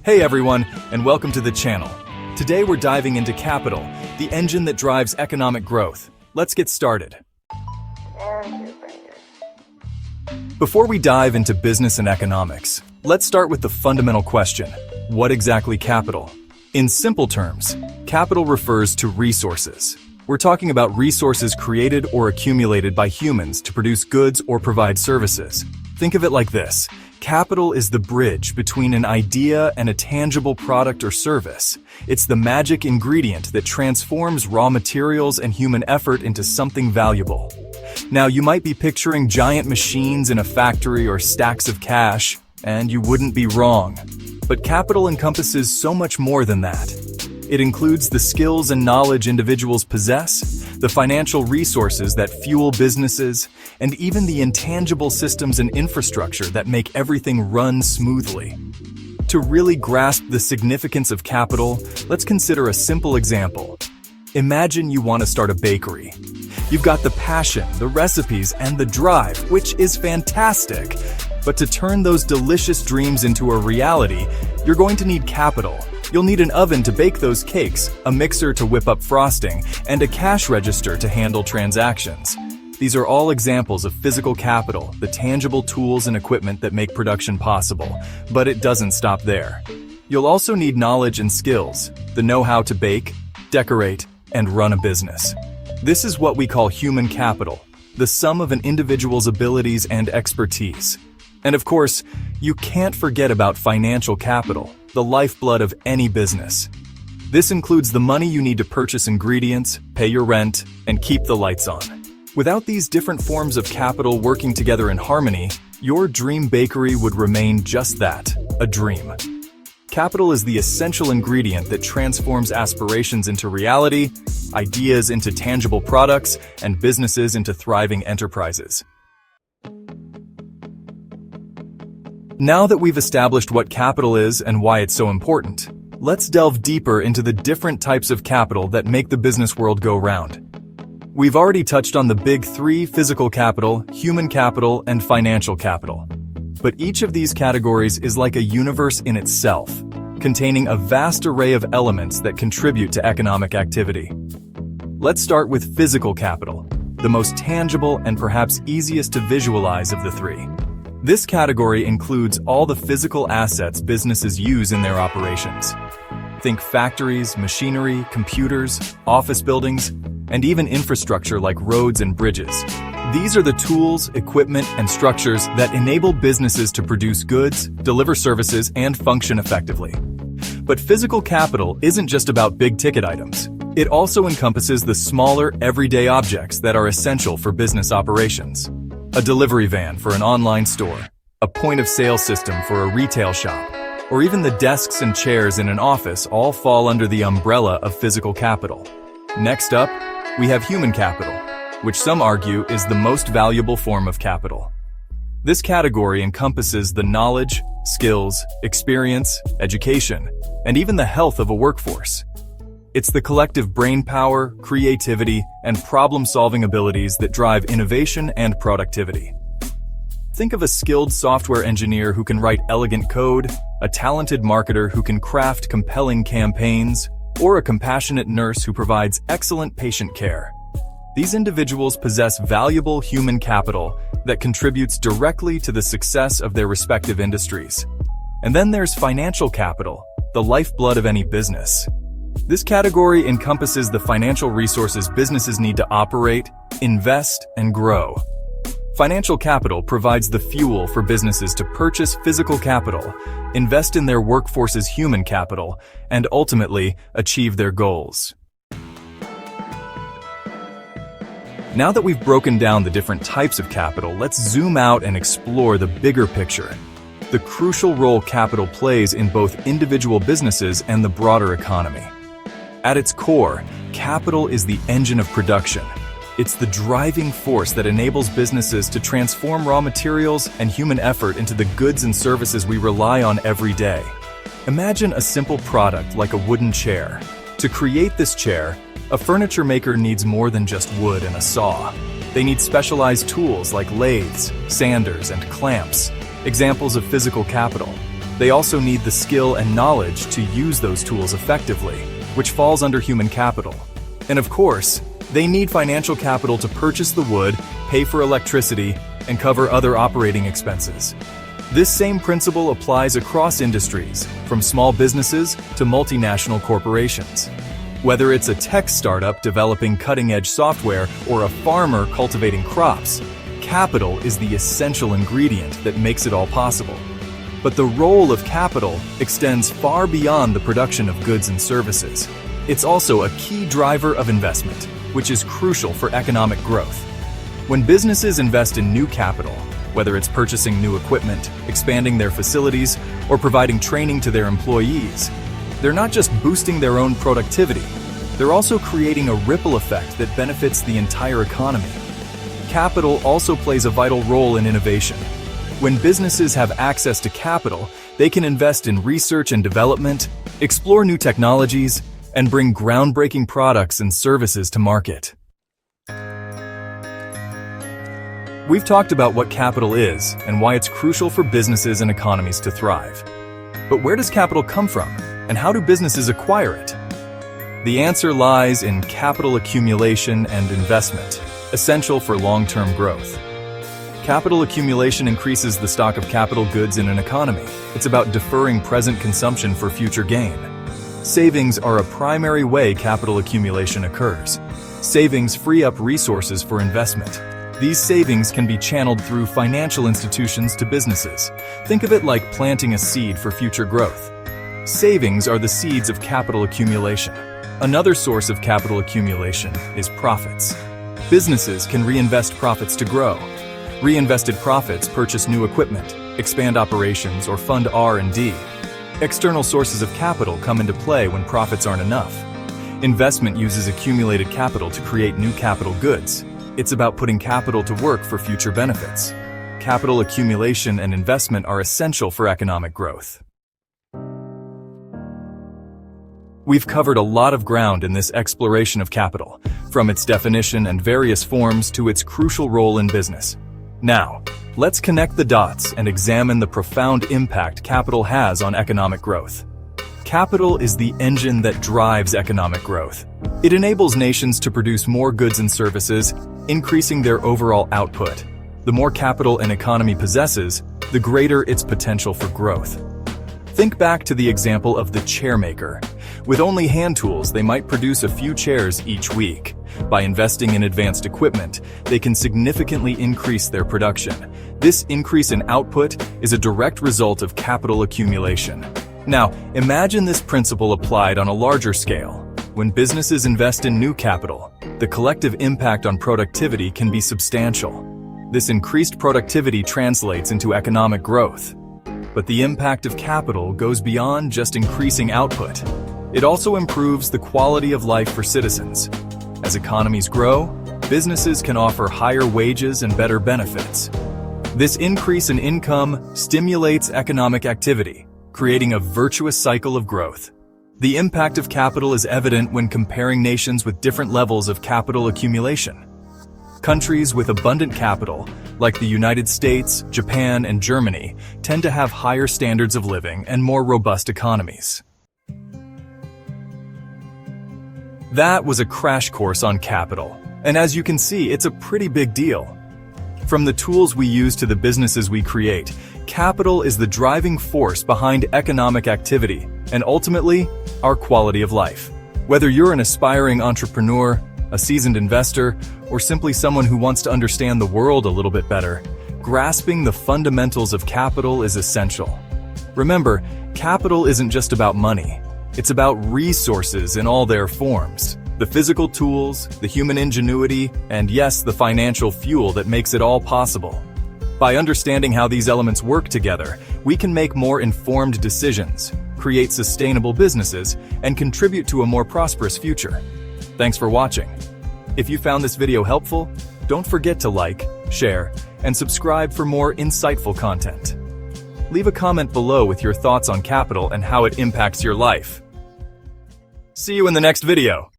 Hey everyone, and welcome to the channel. Today we're diving into capital, the engine that drives economic growth. Let's get started. Before we dive into business and economics, let's start with the fundamental question: what exactly capital? In simple terms, capital refers to resources. We're talking about resources created or accumulated by humans to produce goods or provide services. Think of it like this: capital is the bridge between an idea and a tangible product or service. It's the magic ingredient that transforms raw materials and human effort into something valuable. Now, you might be picturing giant machines in a factory or stacks of cash, and you wouldn't be wrong. But capital encompasses so much more than that. It includes the skills and knowledge individuals possess, the financial resources that fuel businesses, and even the intangible systems and infrastructure that make everything run smoothly. To really grasp the significance of capital, let's consider a simple example. Imagine you want to start a bakery. You've got the passion, the recipes, and the drive, which is fantastic. But to turn those delicious dreams into a reality, you're going to need capital. You'll need an oven to bake those cakes, a mixer to whip up frosting, and a cash register to handle transactions. These are all examples of physical capital, the tangible tools and equipment that make production possible. But it doesn't stop there. You'll also need knowledge and skills, the know-how to bake, decorate, and run a business. This is what we call human capital, the sum of an individual's abilities and expertise. And of course, you can't forget about financial capital, the lifeblood of any business. This includes the money you need to purchase ingredients, pay your rent, and keep the lights on. Without these different forms of capital working together in harmony, your dream bakery would remain just that, a dream. Capital is the essential ingredient that transforms aspirations into reality, ideas into tangible products, and businesses into thriving enterprises. Now that we've established what capital is and why it's so important, let's delve deeper into the different types of capital that make the business world go round. We've already touched on the big three: physical capital, human capital, and financial capital. But each of these categories is like a universe in itself, containing a vast array of elements that contribute to economic activity. Let's start with physical capital, the most tangible and perhaps easiest to visualize of the three. This category includes all the physical assets businesses use in their operations. Think factories, machinery, computers, office buildings, and even infrastructure like roads and bridges. These are the tools, equipment, and structures that enable businesses to produce goods, deliver services, and function effectively. But physical capital isn't just about big-ticket items. It also encompasses the smaller, everyday objects that are essential for business operations. A delivery van for an online store, a point-of-sale system for a retail shop, or even the desks and chairs in an office all fall under the umbrella of physical capital. Next up, we have human capital, which some argue is the most valuable form of capital. This category encompasses the knowledge, skills, experience, education, and even the health of a workforce. It's the collective brainpower, creativity, and problem-solving abilities that drive innovation and productivity. Think of a skilled software engineer who can write elegant code, a talented marketer who can craft compelling campaigns, or a compassionate nurse who provides excellent patient care. These individuals possess valuable human capital that contributes directly to the success of their respective industries. And then there's financial capital, the lifeblood of any business. This category encompasses the financial resources businesses need to operate, invest, and grow. Financial capital provides the fuel for businesses to purchase physical capital, invest in their workforce's human capital, and ultimately achieve their goals. Now that we've broken down the different types of capital, let's zoom out and explore the bigger picture: the crucial role capital plays in both individual businesses and the broader economy. At its core, capital is the engine of production. It's the driving force that enables businesses to transform raw materials and human effort into the goods and services we rely on every day. Imagine a simple product like a wooden chair. To create this chair, a furniture maker needs more than just wood and a saw. They need specialized tools like lathes, sanders, and clamps, examples of physical capital. They also need the skill and knowledge to use those tools effectively, which falls under human capital. And of course, they need financial capital to purchase the wood, pay for electricity, and cover other operating expenses. This same principle applies across industries, from small businesses to multinational corporations. Whether it's a tech startup developing cutting-edge software or a farmer cultivating crops, capital is the essential ingredient that makes it all possible. But the role of capital extends far beyond the production of goods and services. It's also a key driver of investment, which is crucial for economic growth. When businesses invest in new capital, whether it's purchasing new equipment, expanding their facilities, or providing training to their employees, they're not just boosting their own productivity, they're also creating a ripple effect that benefits the entire economy. Capital also plays a vital role in innovation. When businesses have access to capital, they can invest in research and development, explore new technologies, and bring groundbreaking products and services to market. We've talked about what capital is and why it's crucial for businesses and economies to thrive. But where does capital come from, and how do businesses acquire it? The answer lies in capital accumulation and investment, essential for long-term growth. Capital accumulation increases the stock of capital goods in an economy. It's about deferring present consumption for future gain. Savings are a primary way capital accumulation occurs. Savings free up resources for investment. These savings can be channeled through financial institutions to businesses. Think of it like planting a seed for future growth. Savings are the seeds of capital accumulation. Another source of capital accumulation is profits. Businesses can reinvest profits to grow. Reinvested profits purchase new equipment, expand operations, or fund R&D. External sources of capital come into play when profits aren't enough. Investment uses accumulated capital to create new capital goods. It's about putting capital to work for future benefits. Capital accumulation and investment are essential for economic growth. We've covered a lot of ground in this exploration of capital, from its definition and various forms to its crucial role in business. Now, let's connect the dots and examine the profound impact capital has on economic growth. Capital is the engine that drives economic growth. It enables nations to produce more goods and services, increasing their overall output. The more capital an economy possesses, the greater its potential for growth. Think back to the example of the chair maker. With only hand tools, they might produce a few chairs each week. By investing in advanced equipment, they can significantly increase their production. This increase in output is a direct result of capital accumulation. Now, imagine this principle applied on a larger scale. When businesses invest in new capital, the collective impact on productivity can be substantial. This increased productivity translates into economic growth. But the impact of capital goes beyond just increasing output. It also improves the quality of life for citizens. As economies grow, businesses can offer higher wages and better benefits. This increase in income stimulates economic activity, creating a virtuous cycle of growth. The impact of capital is evident when comparing nations with different levels of capital accumulation. Countries with abundant capital, like the United States, Japan, and Germany, tend to have higher standards of living and more robust economies. That was a crash course on capital, and as you can see, it's a pretty big deal. From the tools we use to the businesses we create, capital is the driving force behind economic activity and ultimately, our quality of life. Whether you're an aspiring entrepreneur, a seasoned investor, or simply someone who wants to understand the world a little bit better, grasping the fundamentals of capital is essential. Remember, capital isn't just about money. It's about resources in all their forms. The physical tools, the human ingenuity, and yes, the financial fuel that makes it all possible. By understanding how these elements work together, we can make more informed decisions, create sustainable businesses, and contribute to a more prosperous future. Thanks for watching. If you found this video helpful, don't forget to like, share, and subscribe for more insightful content. Leave a comment below with your thoughts on capital and how it impacts your life. See you in the next video.